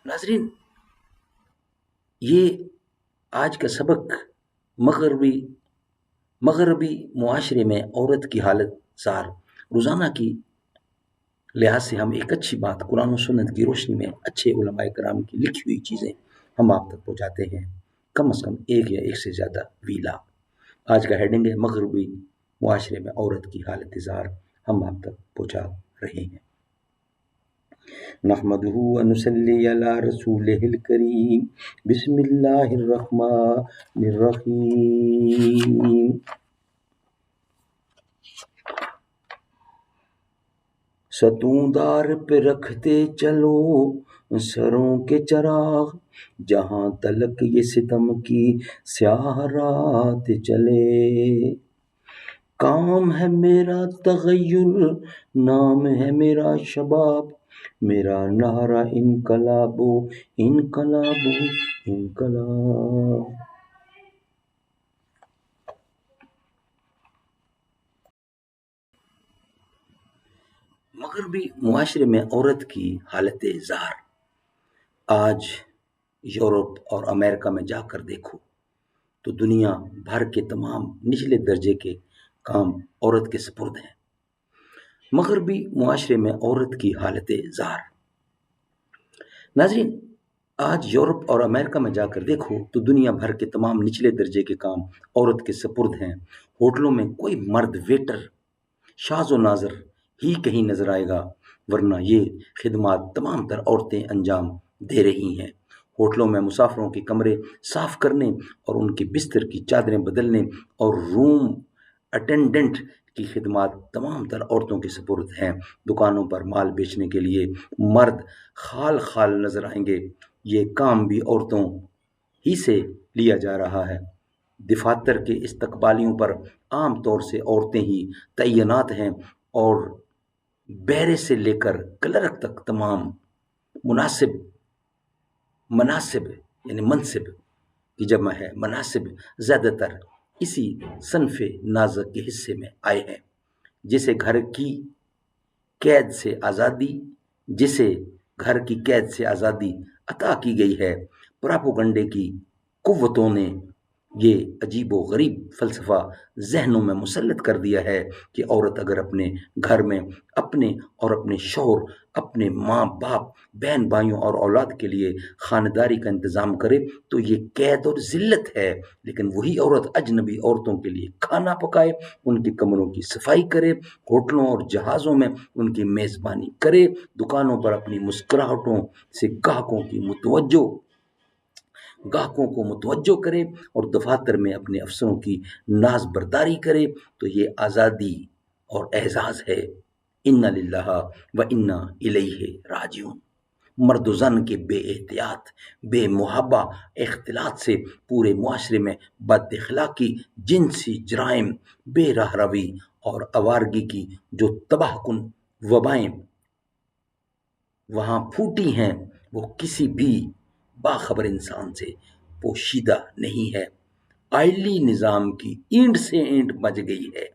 ناظرین، یہ آج کا سبق مغربی معاشرے میں عورت کی حالت زار روزانہ کی لحاظ سے ہم ایک اچھی بات قرآن و سنت کی روشنی میں اچھے علماء کرام کی لکھی ہوئی چیزیں ہم آپ تک پہنچاتے ہیں، کم از کم ایک یا ایک سے زیادہ ویلا۔ آج کا ہیڈنگ ہے مغربی معاشرے میں عورت کی حالت زار، ہم آپ تک پہنچا رہے ہیں۔ نحمدہ و نصلی علی رسولہ الکریم، بسم اللہ الرحمن الرحیم۔ ستون دار پہ رکھتے چلو سروں کے چراغ، جہاں تلک یہ ستم کی سیاہ رات چلے۔ کام ہے میرا تغیر، نام ہے میرا شباب، میرا نعرہ انقلاب انقلاب انقلاب۔ مغربی معاشرے میں عورت کی حالت زار آج یورپ اور امریکہ میں جا کر دیکھو تو دنیا بھر کے تمام نچلے درجے کے کام عورت کے سپرد ہیں۔ مغربی معاشرے میں عورت کی حالت زار۔ ناظرین، آج یورپ اور امریکہ میں جا کر دیکھو تو دنیا بھر کے تمام نچلے درجے کے کام عورت کے سپرد ہیں۔ ہوٹلوں میں کوئی مرد ویٹر شاذ و ناظر ہی کہیں نظر آئے گا، ورنہ یہ خدمات تمام تر عورتیں انجام دے رہی ہیں۔ ہوٹلوں میں مسافروں کے کمرے صاف کرنے اور ان کے بستر کی چادریں بدلنے اور روم اٹینڈنٹ کی خدمات تمام تر عورتوں کے سپرد ہیں۔ دکانوں پر مال بیچنے کے لیے مرد خال خال نظر آئیں گے، یہ کام بھی عورتوں ہی سے لیا جا رہا ہے۔ دفاتر کے استقبالیوں پر عام طور سے عورتیں ہی تعینات ہیں اور بیرے سے لے کر کلرک تک تمام مناصب یعنی منصب کی جمع ہے مناسب زیادہ تر اسی صنف نازک کے حصے میں آئے ہیں۔ جسے گھر کی قید سے آزادی عطا کی گئی ہے، پراپوگنڈے کی قوتوں نے یہ عجیب و غریب فلسفہ ذہنوں میں مسلط کر دیا ہے کہ عورت اگر اپنے گھر میں اپنے اور اپنے شوہر، اپنے ماں باپ، بہن بھائیوں اور اولاد کے لیے خانداری کا انتظام کرے تو یہ قید اور ذلت ہے، لیکن وہی عورت اجنبی عورتوں کے لیے کھانا پکائے، ان کے کمروں کی صفائی کرے، ہوٹلوں اور جہازوں میں ان کی میزبانی کرے، دکانوں پر اپنی مسکراہٹوں سے گاہکوں کو متوجہ کرے اور دفاتر میں اپنے افسروں کی ناز برداری کرے، تو یہ آزادی اور اعزاز ہے۔ انا للہ و انا الیہ راجعون۔ مرد و زن کے بے احتیاط، بے محابہ اختلاط سے پورے معاشرے میں بد اخلاقی، جنسی جرائم، بے راہ روی اور آوارگی کی جو تباہ کن وبائیں وہاں پھوٹی ہیں، وہ کسی بھی باخبر انسان سے پوشیدہ نہیں ہے۔ آئلی نظام کی اینٹ سے اینٹ بج گئی ہے،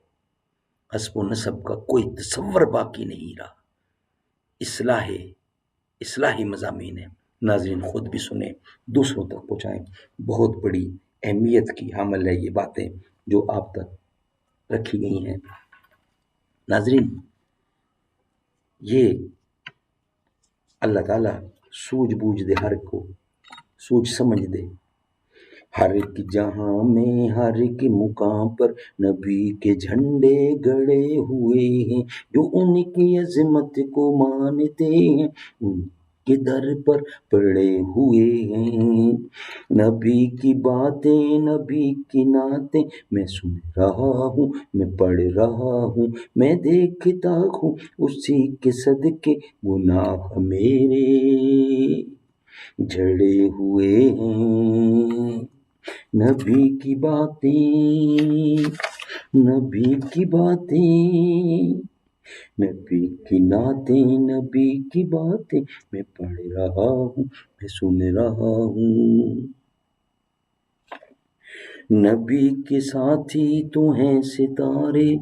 حسب و نسب کا کوئی تصور باقی نہیں رہا۔ اصلاحی مضامین ہیں، ناظرین خود بھی سنیں، دوسروں تک پہنچائیں۔ بہت بڑی اہمیت کی حامل ہے یہ باتیں جو آپ تک رکھی گئی ہیں۔ ناظرین، یہ اللہ تعالیٰ سوجھ بوجھ دے، ہر کو سوجھ سمجھ دے۔ ہر ایک جہاں میں ہر ایک مقام پر نبی کے جھنڈے گڑے ہوئے ہیں، جو ان کی عظمت کو مانتے ہیں ان کے در پر پڑے ہوئے ہیں۔ نبی کی باتیں، نبی کی نعتیں میں سن رہا ہوں، میں پڑھ رہا ہوں، میں دیکھتا ہوں، اسی کے صدقے گناہ میرے جھڑے ہوئے ہیں۔ نبی کی باتیں، نبی کی نعتیں، نبی کی باتیں میں پڑھ رہا ہوں، میں سن رہا ہوں۔ نبی کے ساتھی تو ہیں ستارے،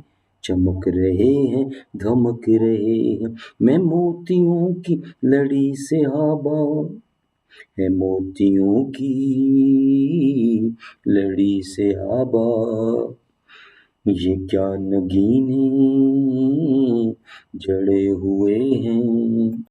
چمک رہے ہیں، دھمک رہے ہیں، میں موتیوں کی لڑی سے آباد ہے موتیوں کی لڑی سے آبا، یہ کیا نگینے جڑے ہوئے ہیں۔